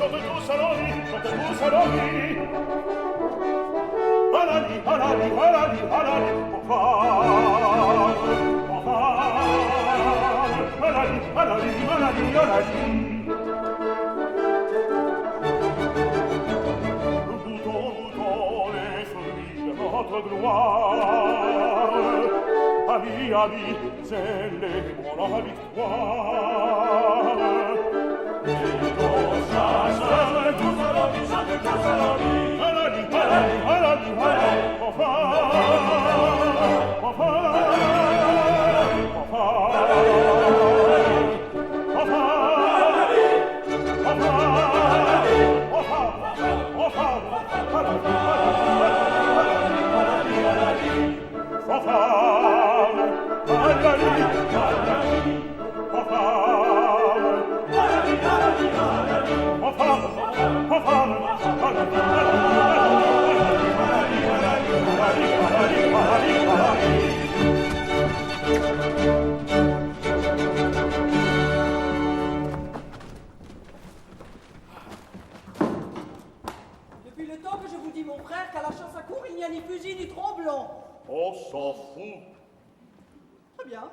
chante tous à l'envie, chante tous à l'envie. Alali, alali, alali, alali, alali, alali, alali, alali. Goûtons les fruits de notre gloire. Amis, amis, célébrons la victoire. Et nos chasseurs, tous à la vie, chantez tous à la vie. Alali, alali, alali, alali, enfin, enfin, Depuis le temps que je vous dis, mon frère, qu'à la chasse à court, il n'y a ni fusil ni tromblon. On s'en fout. Très bien.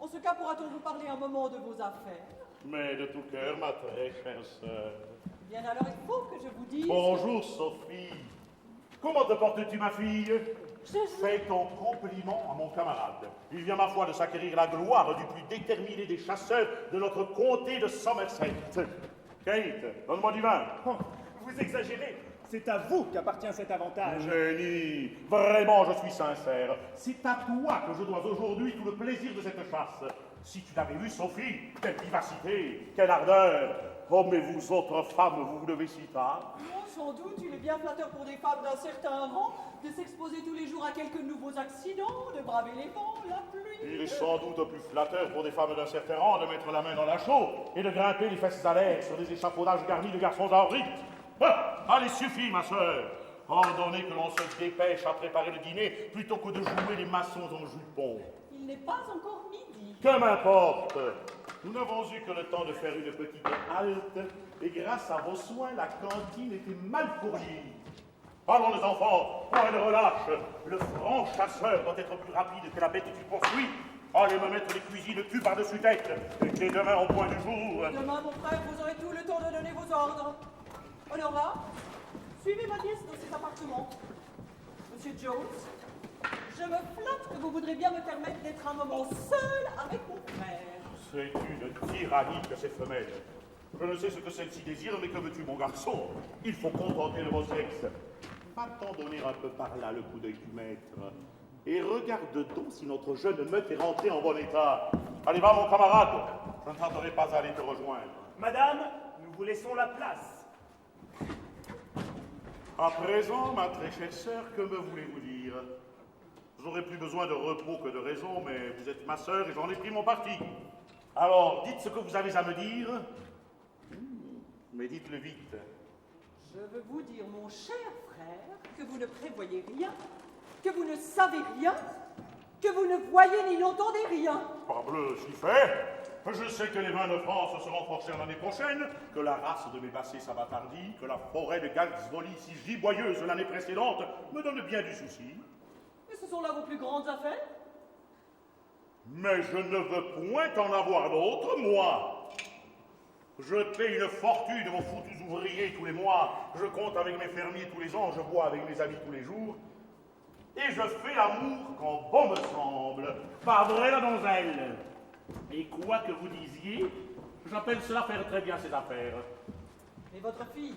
En ce cas, pourra-t-on vous parler un moment de vos affaires? Mais de tout cœur, ma très chère sœur. Bien alors, il faut que je vous dise... Bonjour, Sophie. Comment te portes-tu, ma fille? Fais ton compliment à mon camarade. Il vient, ma foi, de s'acquérir la gloire du plus déterminé des chasseurs de notre comté de Somerset. Kate, donne-moi du vin. Oh, vous exagérez. C'est à vous qu'appartient cet avantage. Génie, vraiment, je suis sincère. C'est à toi que je dois aujourd'hui tout le plaisir de cette chasse. Si tu l'avais vu, Sophie, quelle vivacité, quelle ardeur. Oh, mais vous autres femmes, vous vous levez si tard. Non, sans doute, il est bien flatteur pour des femmes d'un certain rang de s'exposer tous les jours à quelques nouveaux accidents, de braver les vents, la pluie. Il est sans doute plus flatteur pour des femmes d'un certain rang de mettre la main dans la chaux et de grimper les fesses à l'air sur des échafaudages garnis de garçons en rite. Ah, allez, suffit, ma sœur. Ordonnez que l'on se dépêche à préparer le dîner plutôt que de jouer les maçons en jupon. Il n'est pas encore midi. Que m'importe. Nous n'avons eu que le temps de faire une petite halte, et grâce à vos soins, la cantine était mal fournie. Allons, les enfants, point de relâche. Le franc chasseur doit être plus rapide que la bête qui poursuit. Allez me mettre les cuisines cul par-dessus tête, et dès demain au point du jour. Demain, mon frère, vous aurez tout le temps de donner vos ordres. Honora, suivez ma nièce dans ses appartements. Monsieur Jones, je me flatte que vous voudrez bien me permettre d'être un moment seul avec mon frère. C'est une tyrannie que ces femelles. Je ne sais ce que celle-ci désire, mais que veux-tu, mon garçon? Il faut contenter le beau sexe. Va-t'en donner un peu par là le coup d'œil du maître. Et regarde donc si notre jeune meute est rentrée en bon état. Allez, va, mon camarade. Je ne tarderai pas à aller te rejoindre. Madame, nous vous laissons la place. À présent, ma très chère sœur, que me voulez-vous dire? J'aurais plus besoin de repos que de raison, mais vous êtes ma sœur et j'en ai pris mon parti. Alors, dites ce que vous avez à me dire, mais dites-le vite. Je veux vous dire, mon cher frère, que vous ne prévoyez rien, que vous ne savez rien, que vous ne voyez ni n'entendez rien. Parbleu, si fait. Je sais que les vins de France seront forcés l'année prochaine, que la race de mes bassets s'abattardit, que la forêt de Galsvoli, si giboyeuse l'année précédente, me donne bien du souci. Mais ce sont là vos plus grandes affaires. Mais je ne veux point en avoir d'autres, moi. Je paie une fortune aux foutus ouvriers tous les mois, je compte avec mes fermiers tous les ans, je bois avec mes amis tous les jours, et je fais l'amour quand bon me semble. Pas vrai, la donzelle? Et quoi que vous disiez, j'appelle cela faire très bien ses affaires. Mais votre fille,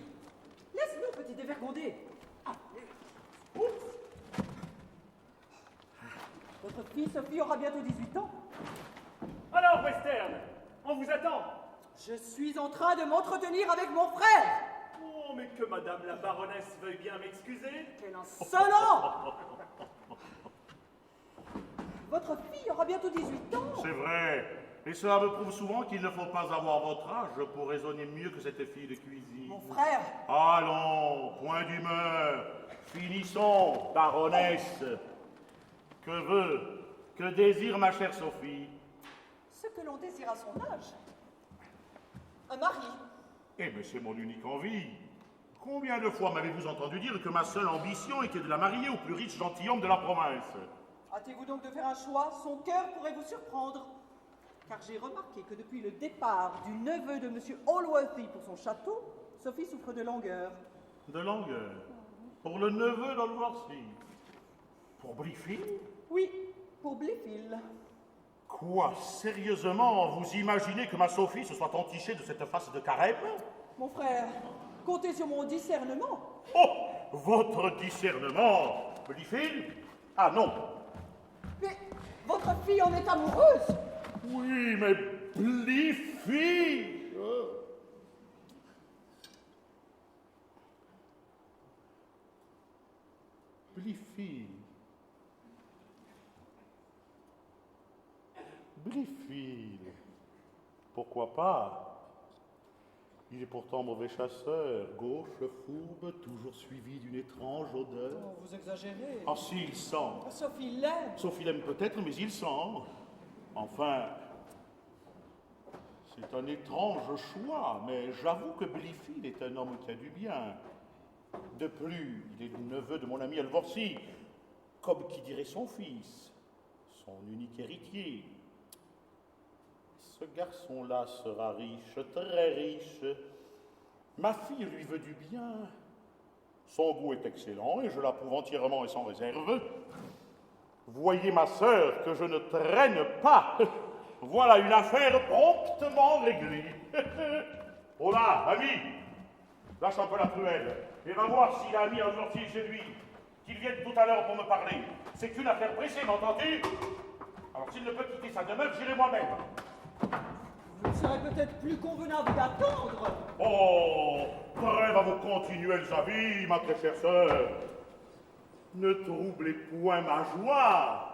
laisse-nous, petit dévergondé. Ah, votre fille Sophie aura bientôt 18 ans. Alors, Western, on vous attend. Je suis en train de m'entretenir avec mon frère. Oh, mais que madame la baronesse veuille bien m'excuser. Quel insolent! Votre fille aura bientôt 18 ans. C'est vrai. Et cela me prouve souvent qu'il ne faut pas avoir votre âge pour raisonner mieux que cette fille de cuisine. Mon frère. Allons, point d'humeur. Finissons, baronesse. Que veut, que désire ma chère Sophie? Ce que l'on désire à son âge. Un mari. Eh, mais c'est mon unique envie. Combien de fois m'avez-vous entendu dire que ma seule ambition était de la marier au plus riche gentilhomme de la province? Hâtez-vous donc de faire un choix, son cœur pourrait vous surprendre. Car j'ai remarqué que depuis le départ du neveu de M. Allworthy pour son château, Sophie souffre de langueur. De langueur? Pour le neveu d'Allworthy? Pour Blifil? Oui, pour Blifil. Quoi, sérieusement, vous imaginez que ma Sophie se soit entichée de cette face de carême? Mon frère, comptez sur mon discernement. Oh, votre discernement, Blifil? Ah non. Mais votre fille en est amoureuse. Oui, mais Blifil! Blifil. Blifil. Pourquoi pas? Il est pourtant mauvais chasseur, gauche, fourbe, toujours suivi d'une étrange odeur. Oh, vous exagérez. Ah si, il sent. Sophie l'aime. Sophie l'aime peut-être, mais il sent. Enfin, c'est un étrange choix, mais j'avoue que Blifil est un homme qui a du bien. De plus, il est le neveu de mon ami Allworthy, comme qui dirait son fils, son unique héritier. Ce garçon-là sera riche, très riche. Ma fille lui veut du bien. Son goût est excellent et je l'approuve entièrement et sans réserve. Voyez ma sœur que je ne traîne pas. Voilà une affaire promptement réglée. Oh là, ami, lâche un peu la truelle et va voir s'il a mis un sorcier chez lui. Qu'il vienne tout à l'heure pour me parler. C'est une affaire pressée, m'entends-tu? Alors s'il ne peut quitter sa demeure, j'irai moi-même. Il serait peut-être plus convenable d'attendre. Oh, trêve à vos continuels avis, ma très chère sœur. Ne troublez point ma joie.